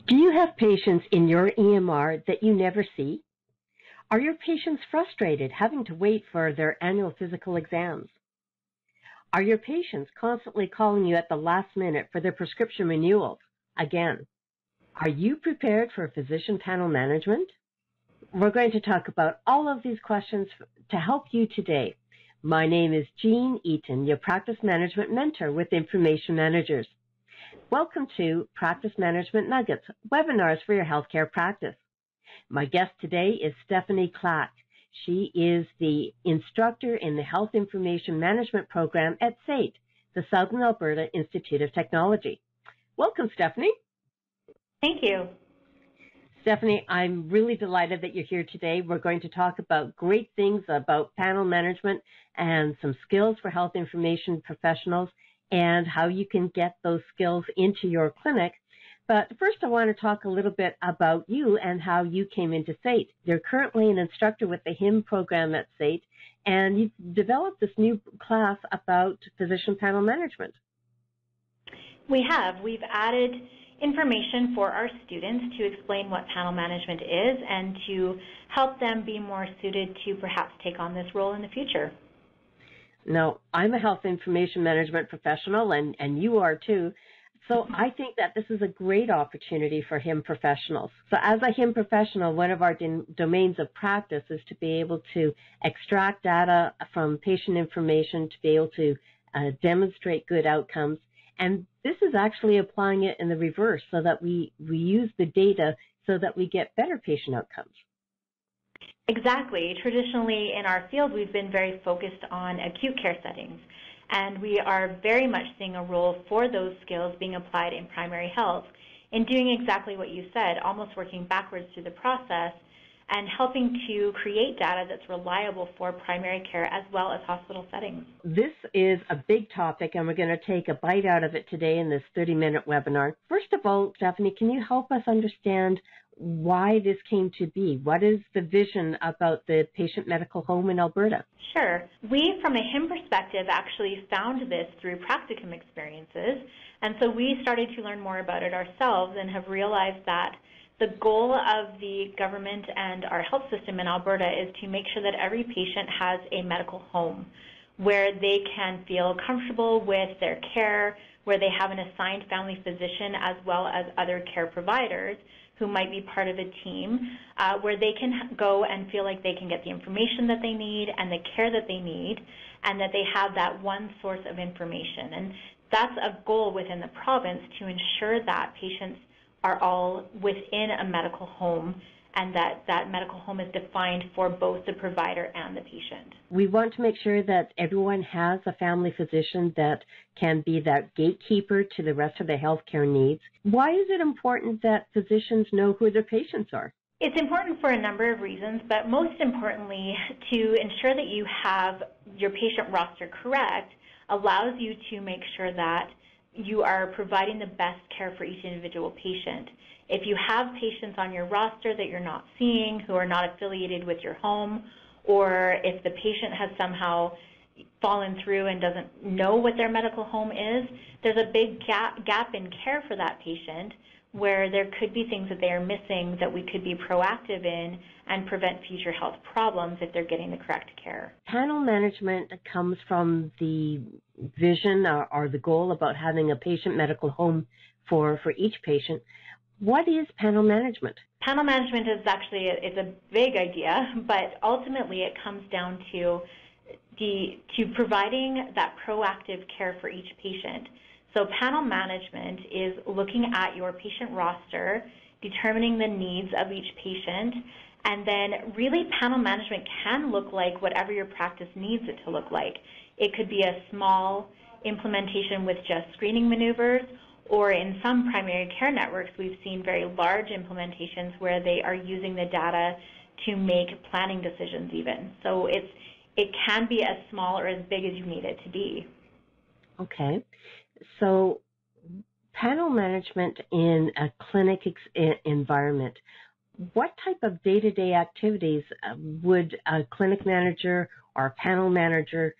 Do you have patients in your EMR that you never see? Are your patients frustrated having to wait for their annual physical exams? Are your patients constantly calling you at the last minute for their prescription renewals? Again, are you prepared for physician panel management? We're going to talk about all of these questions to help you today. My name is Jean Eaton, your practice management mentor with Information Managers. Welcome to Practice Management Nuggets, webinars for your healthcare practice. My guest today is Stephanie Clack. She is the instructor in the Health Information Management Program at SAIT, the Southern Alberta Institute of Technology. Welcome, Stephanie. Thank you. Stephanie, I'm really delighted that you're here today. We're going to talk about great things about panel management and some skills for health information professionals and how you can get those skills into your clinic. But first, I want to talk a little bit about you and how you came into SAIT. You're currently an instructor with the HIM program at SAIT, and you've developed this new class about physician panel management. We have. We've added information for our students to explain what panel management is and to help them be more suited to perhaps take on this role in the future. Now, I'm a health information management professional, and you are too. So I think that this is a great opportunity for HIM professionals. So as a HIM professional, one of our domains of practice is to be able to extract data from patient information, to be able to demonstrate good outcomes. And this is actually applying it in the reverse so that we use the data so that we get better patient outcomes. Exactly. Traditionally in our field, we've been very focused on acute care settings. And we are very much seeing a role for those skills being applied in primary health in doing exactly what you said, almost working backwards through the process and helping to create data that's reliable for primary care as well as hospital settings. This is a big topic, and we're going to take a bite out of it today in this 30-minute webinar. First of all, Stephanie, can you help us understand why this came to be? What is the vision about the patient medical home in Alberta? Sure. We, from a HIM perspective, actually found this through Practicum experiences, and so we started to learn more about it ourselves and have realized that the goal of the government and our health system in Alberta is to make sure that every patient has a medical home where they can feel comfortable with their care, where they have an assigned family physician as well as other care providers who might be part of a team, where they can go and feel like they can get the information that they need and the care that they need, and that they have that one source of information. And that's a goal within the province, to ensure that patients are all within a medical home and that that medical home is defined for both the provider and the patient. We want to make sure that everyone has a family physician that can be that gatekeeper to the rest of the healthcare needs. Why is it important that physicians know who their patients are? It's important for a number of reasons, but most importantly, to ensure that you have your patient roster correct allows you to make sure that you are providing the best care for each individual patient. If you have patients on your roster that you're not seeing, who are not affiliated with your home, or if the patient has somehow fallen through and doesn't know what their medical home is, there's a big gap in care for that patient where there could be things that they are missing that we could be proactive in and prevent future health problems if they're getting the correct care. Panel management comes from the vision or the goal about having a patient medical home for each patient. What is panel management? Panel management is actually it's a big idea, but ultimately it comes down to providing that proactive care for each patient. So panel management is looking at your patient roster, determining the needs of each patient, and then really panel management can look like whatever your practice needs it to look like. It could be a small implementation with just screening maneuvers, or in some primary care networks, we've seen very large implementations where they are using the data to make planning decisions even. So it can be as small or as big as you need it to be. Okay. So panel management in a clinic environment, what type of day-to-day activities would a clinic manager or a panel manager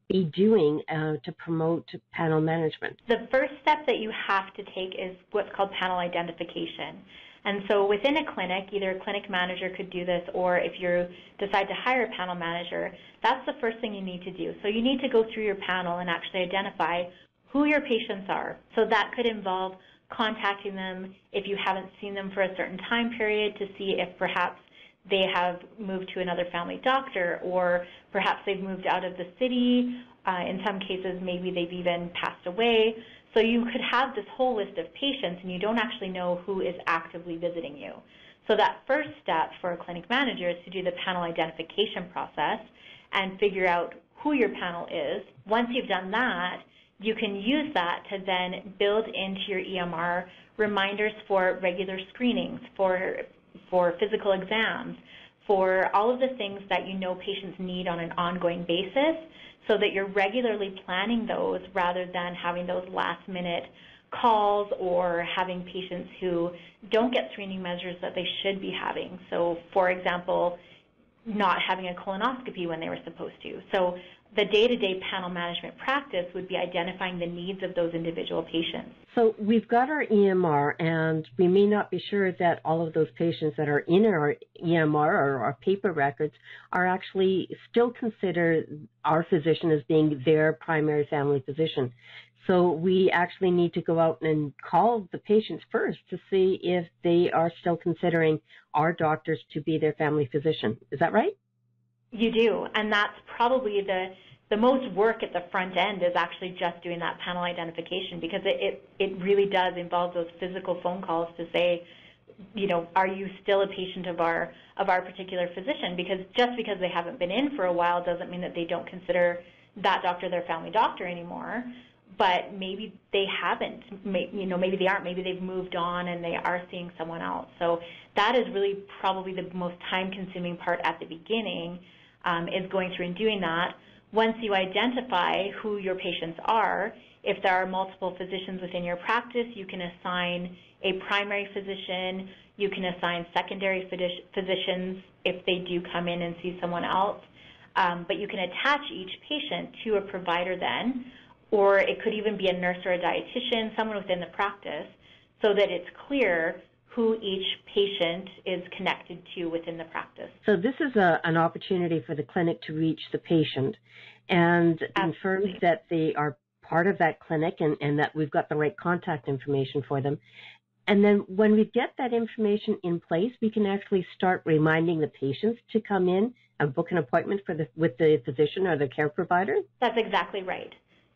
be doing to promote panel management? The first step that you have to take is what's called panel identification. And so within a clinic, either a clinic manager could do this, or if you decide to hire a panel manager, that's the first thing you need to do. So you need to go through your panel and actually identify who your patients are. So that could involve contacting them if you haven't seen them for a certain time period to see if perhaps they have moved to another family doctor, or perhaps they've moved out of the city. In some cases, maybe they've even passed away. So you could have this whole list of patients and you don't actually know who is actively visiting you. So that first step for a clinic manager is to do the panel identification process and figure out who your panel is. Once you've done that, you can use that to then build into your EMR reminders for regular screenings, for physical exams, for all of the things that you know patients need on an ongoing basis, so that you're regularly planning those rather than having those last-minute calls or having patients who don't get screening measures that they should be having. So, for example, not having a colonoscopy when they were supposed to. So the day-to-day panel management practice would be identifying the needs of those individual patients. So we've got our EMR, and we may not be sure that all of those patients that are in our EMR or our paper records are actually still consider our physician as being their primary family physician. So we actually need to go out and call the patients first to see if they are still considering our doctors to be their family physician. Is that right? You do, and that's probably the most work at the front end is actually just doing that panel identification, because it really does involve those physical phone calls to say, you know, are you still a patient of our particular physician? Because just because they haven't been in for a while doesn't mean that they don't consider that doctor their family doctor anymore. But maybe they haven't, maybe they aren't, maybe they've moved on and they are seeing someone else. So that is really probably the most time-consuming part at the beginning, is going through and doing that. Once you identify who your patients are, if there are multiple physicians within your practice, you can assign a primary physician, you can assign secondary physicians if they do come in and see someone else, but you can attach each patient to a provider then, or it could even be a nurse or a dietitian, someone within the practice, so that it's clear who each patient is connected to within the practice. So this is an opportunity for the clinic to reach the patient and confirm that they are part of that clinic and that we've got the right contact information for them. And then when we get that information in place, we can actually start reminding the patients to come in and book an appointment with the physician or the care provider? That's exactly right.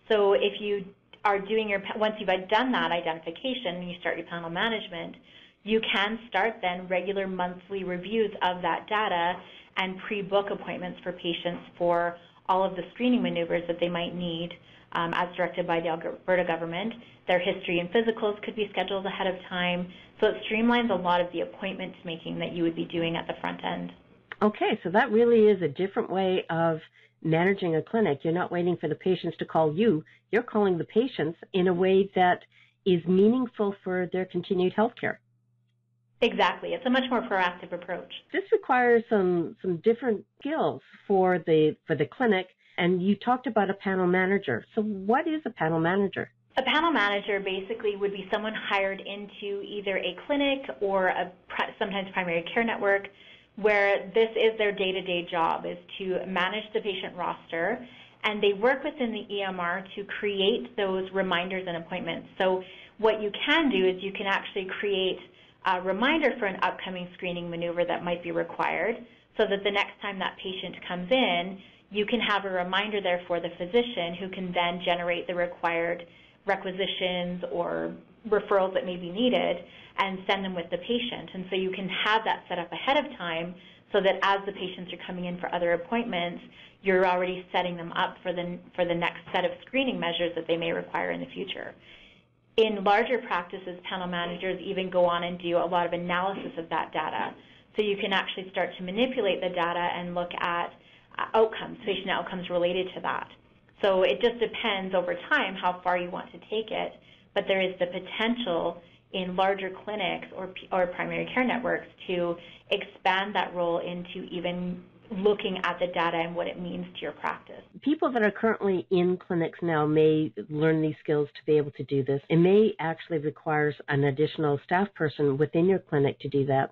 So if you are doing once you've done that identification and you start your panel management, you can start then regular monthly reviews of that data and pre-book appointments for patients for all of the screening maneuvers that they might need as directed by the Alberta government. Their history and physicals could be scheduled ahead of time. So it streamlines a lot of the appointment making that you would be doing at the front end. Okay, so that really is a different way of managing a clinic. You're not waiting for the patients to call you. You're calling the patients in a way that is meaningful for their continued health care. Exactly. It's a much more proactive approach. This requires some different skills for the clinic, and you talked about a panel manager. So what is a panel manager? A panel manager basically would be someone hired into either a clinic or sometimes primary care network, where this is their day-to-day job, is to manage the patient roster, and they work within the EMR to create those reminders and appointments. So what you can do is you can actually create a reminder for an upcoming screening maneuver that might be required, so that the next time that patient comes in, you can have a reminder there for the physician, who can then generate the required requisitions or referrals that may be needed and send them with the patient. And so you can have that set up ahead of time, so that as the patients are coming in for other appointments, you're already setting them up for the next set of screening measures that they may require in the future. In larger practices, panel managers even go on and do a lot of analysis of that data. So you can actually start to manipulate the data and look at outcomes, patient outcomes related to that. So it just depends over time how far you want to take it, but there is the potential in larger clinics or primary care networks to expand that role into even looking at the data and what it means to your practice. People that are currently in clinics now may learn these skills to be able to do this. It may actually require an additional staff person within your clinic to do that.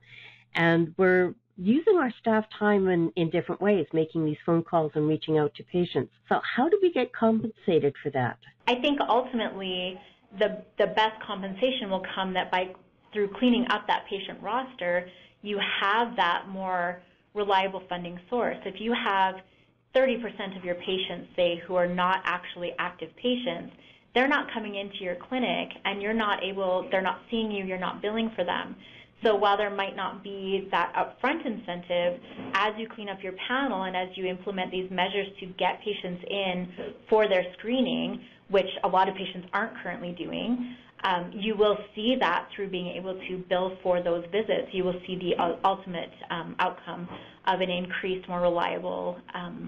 And we're using our staff time in different ways, making these phone calls and reaching out to patients. So how do we get compensated for that? I think ultimately the best compensation will come through cleaning up that patient roster, you have that more reliable funding source. If you have 30% of your patients, say, who are not actually active patients, they're not coming into your clinic and they're not seeing you, you're not billing for them. So while there might not be that upfront incentive, as you clean up your panel and as you implement these measures to get patients in for their screening, which a lot of patients aren't currently doing, you will see that through being able to bill for those visits. You will see the ultimate outcome of an increased, more reliable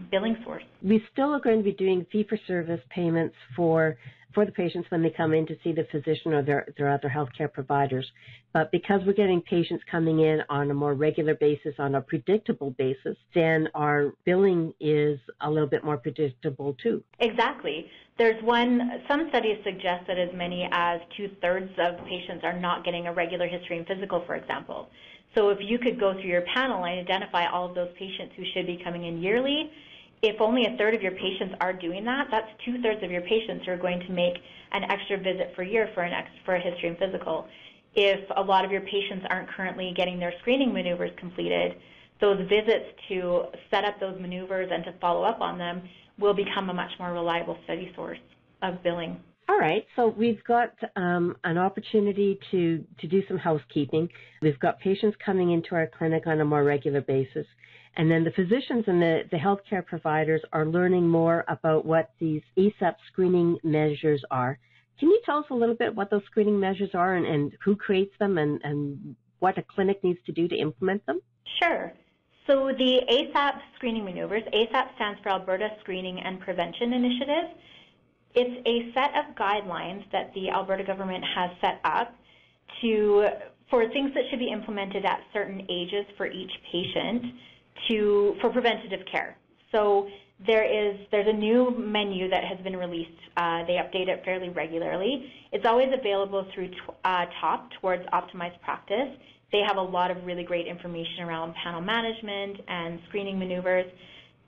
billing source. We still are going to be doing fee-for-service payments for the patients when they come in to see the physician or their other healthcare providers. But because we're getting patients coming in on a more regular basis, on a predictable basis, then our billing is a little bit more predictable too. Exactly. Some studies suggest that as many as 2/3 of patients are not getting a regular history and physical, for example. So if you could go through your panel and identify all of those patients who should be coming in yearly, if only 1/3 of your patients are doing that, that's 2/3 of your patients who are going to make an extra visit per year for a history and physical. If a lot of your patients aren't currently getting their screening maneuvers completed, those visits to set up those maneuvers and to follow up on them will become a much more reliable, steady source of billing. All right, so we've got an opportunity to do some housekeeping. We've got patients coming into our clinic on a more regular basis. And then the physicians and the healthcare providers are learning more about what these ASAP screening measures are. Can you tell us a little bit what those screening measures are and who creates them and what a clinic needs to do to implement them? Sure. So the ASAP screening maneuvers, ASAP stands for Alberta Screening and Prevention Initiative. It's a set of guidelines that the Alberta government has set up for things that should be implemented at certain ages for each patient for preventative care. So there's a new menu that has been released. They update it fairly regularly. It's always available through TOP, Towards Optimized Practice. They have a lot of really great information around panel management and screening maneuvers.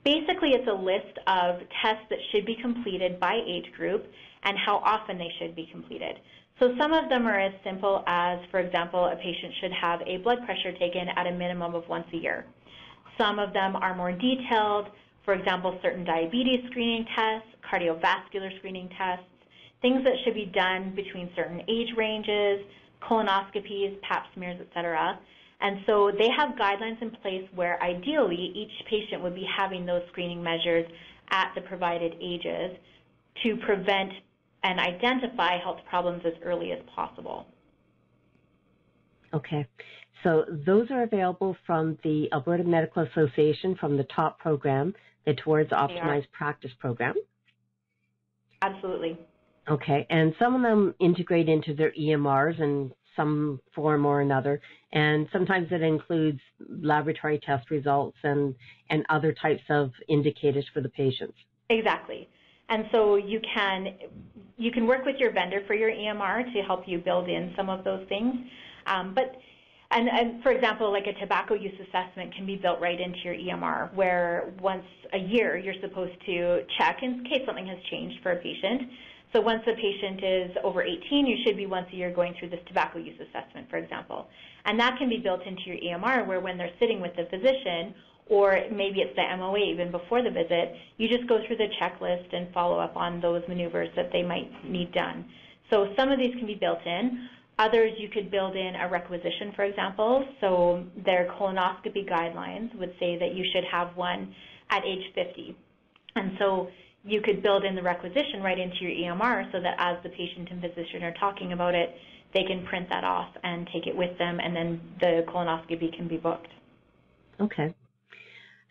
Basically, it's a list of tests that should be completed by age group and how often they should be completed. So some of them are as simple as, for example, a patient should have a blood pressure taken at a minimum of once a year. Some of them are more detailed, for example, certain diabetes screening tests, cardiovascular screening tests, things that should be done between certain age ranges, colonoscopies, pap smears, etc. And so they have guidelines in place where ideally each patient would be having those screening measures at the provided ages to prevent and identify health problems as early as possible. Okay. So those are available from the Alberta Medical Association, from the TOP program, the Towards Optimized Practice program. Absolutely. Okay, and some of them integrate into their EMRs in some form or another, and sometimes it includes laboratory test results and other types of indicators for the patients. Exactly. And so you can work with your vendor for your EMR to help you build in some of those things. And for example, like a tobacco use assessment can be built right into your EMR, where once a year you're supposed to check in case something has changed for a patient. So once the patient is over 18, you should be once a year going through this tobacco use assessment, for example. And that can be built into your EMR, where when they're sitting with the physician, or maybe it's the MOA even before the visit, you just go through the checklist and follow up on those maneuvers that they might need done. So some of these can be built in. Others you could build in a requisition, for example. So their colonoscopy guidelines would say that you should have one at age 50. And so you could build in the requisition right into your EMR so that as the patient and physician are talking about it, they can print that off and take it with them, and then the colonoscopy can be booked. Okay.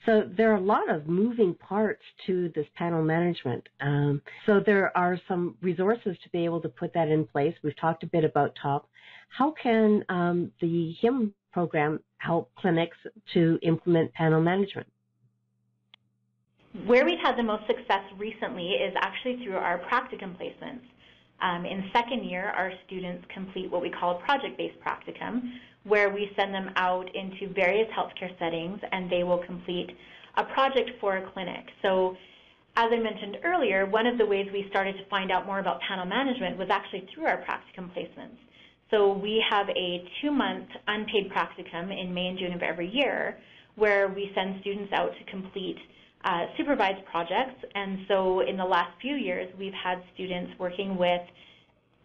So there are a lot of moving parts to this panel management. So there are some resources to be able to put that in place. We've talked a bit about TOP. How can the HIM program help clinics to implement panel management? Where we've had the most success recently is actually through our practicum placements. In second year, our students complete what we call a project-based practicum, where we send them out into various healthcare settings and they will complete a project for a clinic. So as I mentioned earlier, one of the ways we started to find out more about panel management was actually through our practicum placements. So we have a 2-month unpaid practicum in May and June of every year where we send students out to complete supervised projects. And so in the last few years, we've had students working with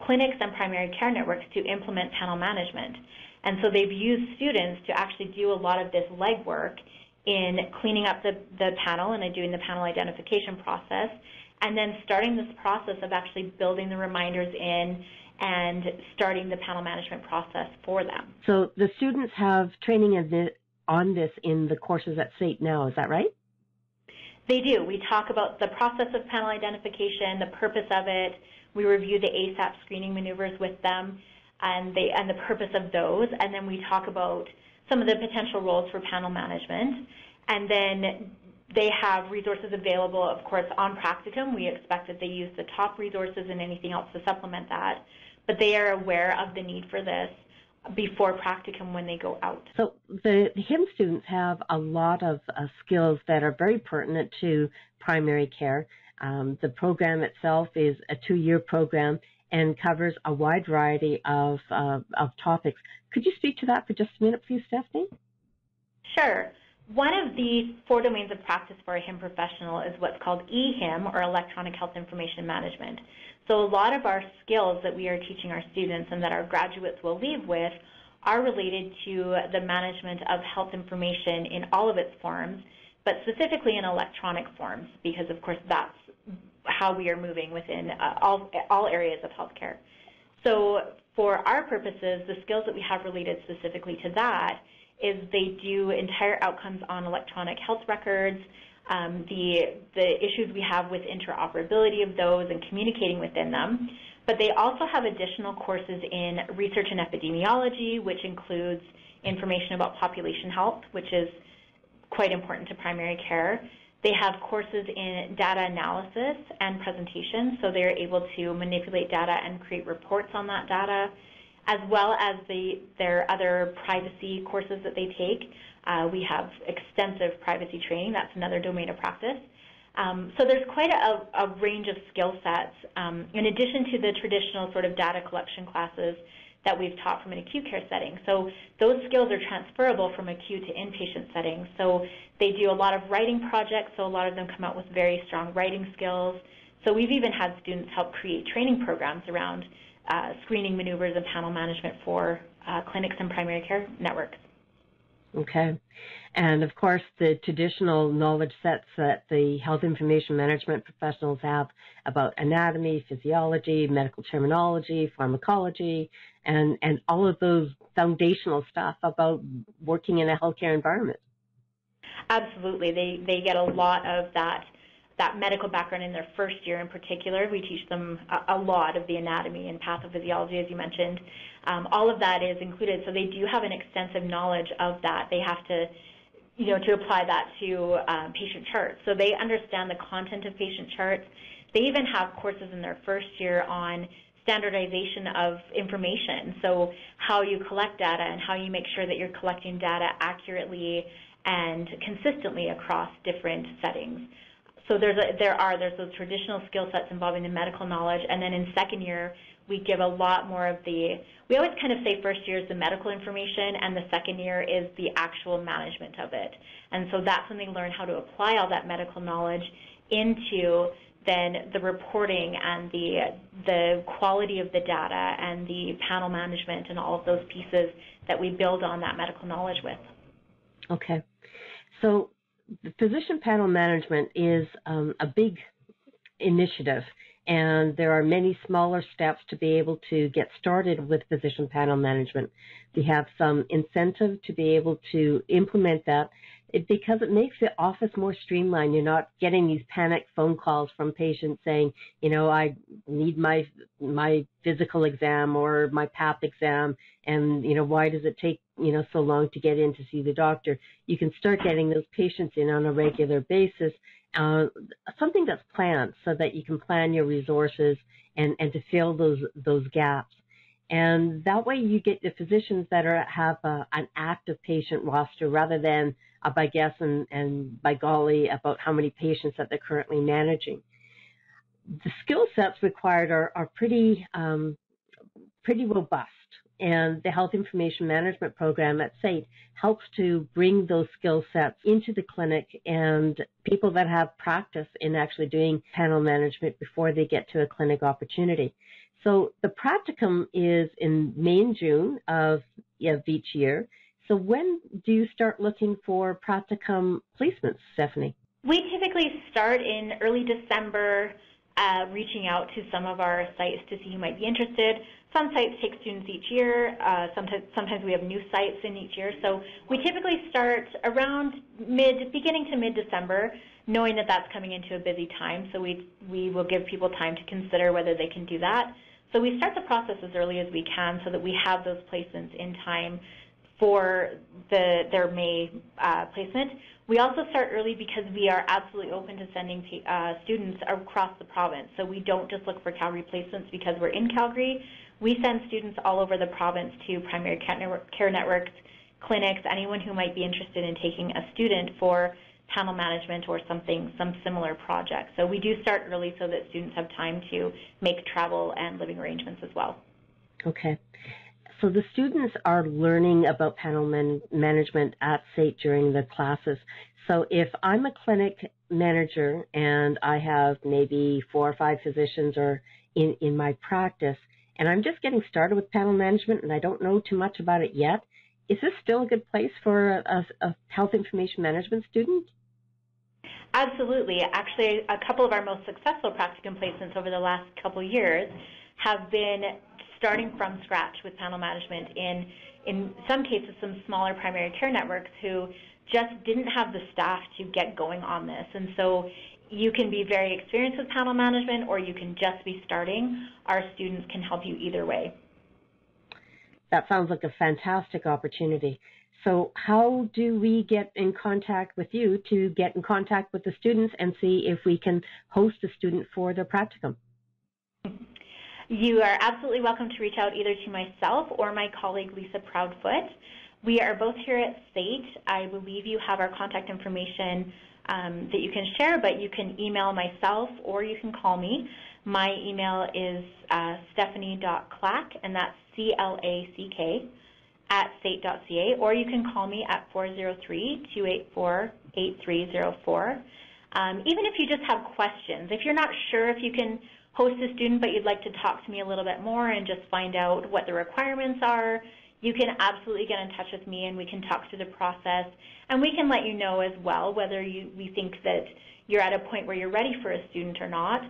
clinics and primary care networks to implement panel management. And so they've used students to actually do a lot of this legwork in cleaning up the panel and doing the panel identification process, and then starting this process of actually building the reminders in and starting the panel management process for them. So the students have training on this in the courses at SAIT now, is that right? They do. We talk about the process of panel identification, the purpose of it. We review the ASAP screening maneuvers with them and the purpose of those, and then we talk about some of the potential roles for panel management. And then they have resources available, of course, on Practicum. We expect that they use the top resources and anything else to supplement that, but they are aware of the need for this before Practicum when they go out. So the HIM students have a lot of skills that are very pertinent to primary care. The program itself is a 2-year program and covers a wide variety of topics. Could you speak to that for just a minute, please, Stephanie? Sure. One of the 4 domains of practice for a HIM professional is what's called eHIM, or Electronic Health Information Management. So a lot of our skills that we are teaching our students and that our graduates will leave with are related to the management of health information in all of its forms, but specifically in electronic forms, because of course that's how we are moving within all areas of healthcare. So for our purposes, the skills that we have related specifically to that is they do entire outcomes on electronic health records, the issues we have with interoperability of those and communicating within them. But they also have additional courses in research and epidemiology, which includes information about population health, which is quite important to primary care. They have courses in data analysis and presentation, so they're able to manipulate data and create reports on that data, as well as their other privacy courses that they take. We have extensive privacy training. That's another domain of practice. So there's quite a range of skill sets, in addition to the traditional sort of data collection classes that we've taught from an acute care setting. So those skills are transferable from acute to inpatient settings. So they do a lot of writing projects, so a lot of them come out with very strong writing skills. So we've even had students help create training programs around screening maneuvers and panel management for clinics and primary care networks. Okay. And of course, the traditional knowledge sets that the health information management professionals have about anatomy, physiology, medical terminology, pharmacology, and all of those foundational stuff about working in a healthcare environment. Absolutely. They get a lot of that medical background in their first year in particular. We teach them a lot of the anatomy and pathophysiology, as you mentioned. All of that is included, so they do have an extensive knowledge of that. They have to, to apply that to patient charts. So they understand the content of patient charts. They even have courses in their first year on standardization of information, so how you collect data and how you make sure that you're collecting data accurately and consistently across different settings. So there's those traditional skill sets involving the medical knowledge, and then in second year we give a lot more of we always kind of say first year is the medical information and the second year is the actual management of it. And so that's when they learn how to apply all that medical knowledge into then the reporting and the quality of the data and the panel management and all of those pieces that we build on that medical knowledge with. Okay. So the physician panel management is a big initiative, and there are many smaller steps to be able to get started with physician panel management. We have some incentive to be able to implement that. because it makes the office more streamlined. You're not getting these panic phone calls from patients saying, I need my physical exam or my PAP exam, and why does it take so long to get in to see the doctor? You can start getting those patients in on a regular basis, something that's planned, so that you can plan your resources and to fill those gaps. And that way you get the physicians that have an active patient roster rather than by guess and by golly about how many patients that they're currently managing. The skill sets required are pretty robust, and the Health Information Management Program at SAIT helps to bring those skill sets into the clinic and people that have practice in actually doing panel management before they get to a clinic opportunity. So the practicum is in May and June of each year. So when do you start looking for practicum placements, Stephanie? We typically start in early December, reaching out to some of our sites to see who might be interested. Some sites take students each year. Sometimes we have new sites in each year. So we typically start around beginning to mid-December, knowing that that's coming into a busy time. So we will give people time to consider whether they can do that. So we start the process as early as we can so that we have those placements in time for their May placement. We also start early because we are absolutely open to sending students across the province. So we don't just look for Calgary placements because we're in Calgary. We send students all over the province to primary care networks, clinics, anyone who might be interested in taking a student for panel management or some similar project. So we do start early so that students have time to make travel and living arrangements as well. Okay. So the students are learning about panel management at SAIT during the classes. So if I'm a clinic manager and I have maybe 4 or 5 physicians or in my practice, and I'm just getting started with panel management and I don't know too much about it yet, is this still a good place for a health information management student? Absolutely. Actually, a couple of our most successful practicum placements over the last couple of years have been starting from scratch with panel management in some cases, some smaller primary care networks who just didn't have the staff to get going on this. And so you can be very experienced with panel management or you can just be starting. Our students can help you either way. That sounds like a fantastic opportunity. So how do we get in contact with you to get in contact with the students and see if we can host a student for their practicum? You are absolutely welcome to reach out either to myself or my colleague, Lisa Proudfoot. We are both here at SAIT. I believe you have our contact information that you can share, but you can email myself or you can call me. My email is stephanie.clack, and that's C-L-A-C-K, @sait.ca, or you can call me at 403-284-8304. Even if you just have questions, if you're not sure if you can host a student but you'd like to talk to me a little bit more and just find out what the requirements are, you can absolutely get in touch with me and we can talk through the process, and we can let you know as well whether we think that you're at a point where you're ready for a student or not.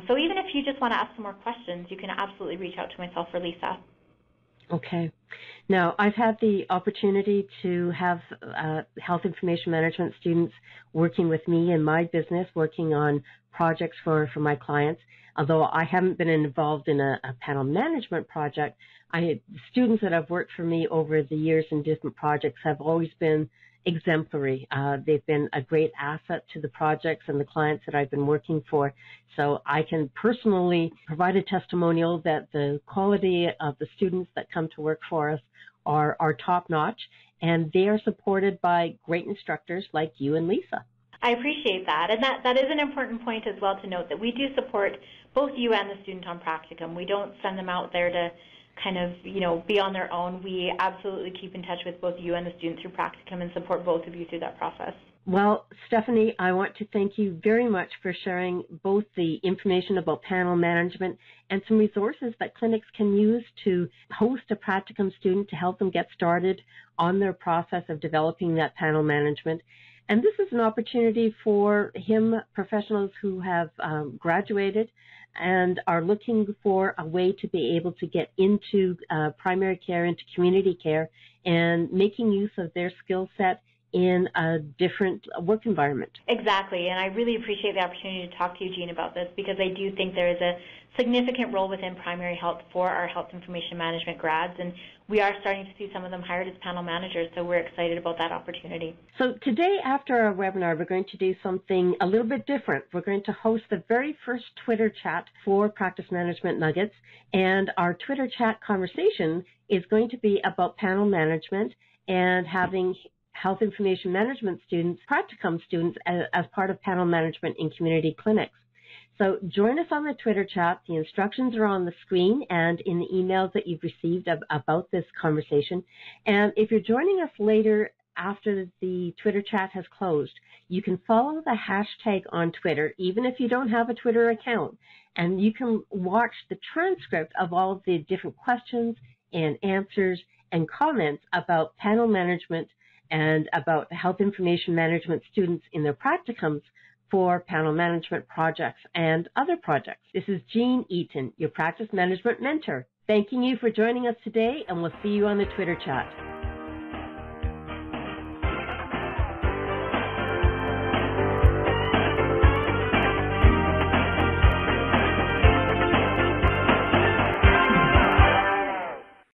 So even if you just want to ask some more questions, you can absolutely reach out to myself or Lisa. Okay. Now, I've had the opportunity to have health information management students working with me in my business, working on projects for my clients. Although I haven't been involved in a panel management project, students that have worked for me over the years in different projects have always been exemplary. They've been a great asset to the projects and the clients that I've been working for. So I can personally provide a testimonial that the quality of the students that come to work for us are top-notch, and they are supported by great instructors like you and Lisa. I appreciate that, and that is an important point as well to note, that we do support both you and the student on practicum. We don't send them out there to kind of, be on their own. We absolutely keep in touch with both you and the student through practicum and support both of you through that process. Well, Stephanie, I want to thank you very much for sharing both the information about panel management and some resources that clinics can use to host a practicum student to help them get started on their process of developing that panel management. And this is an opportunity for professionals who have graduated and are looking for a way to be able to get into primary care, into community care, and making use of their skill set in a different work environment. Exactly, and I really appreciate the opportunity to talk to you, Jean, about this, because I do think there is a significant role within primary health for our health information management grads, and we are starting to see some of them hired as panel managers, so we're excited about that opportunity. So today, after our webinar, we're going to do something a little bit different. We're going to host the very first Twitter chat for Practice Management Nuggets, and our Twitter chat conversation is going to be about panel management and having health information management students, Practicum students, as part of panel management in community clinics. So join us on the Twitter chat. The instructions are on the screen and in the emails that you've received about this conversation. And if you're joining us later after the Twitter chat has closed, you can follow the hashtag on Twitter, even if you don't have a Twitter account. And you can watch the transcript of all of the different questions and answers and comments about panel management and about health information management students in their practicums for panel management projects and other projects. This is Jean Eaton, your practice management mentor, thanking you for joining us today, and we'll see you on the Twitter chat.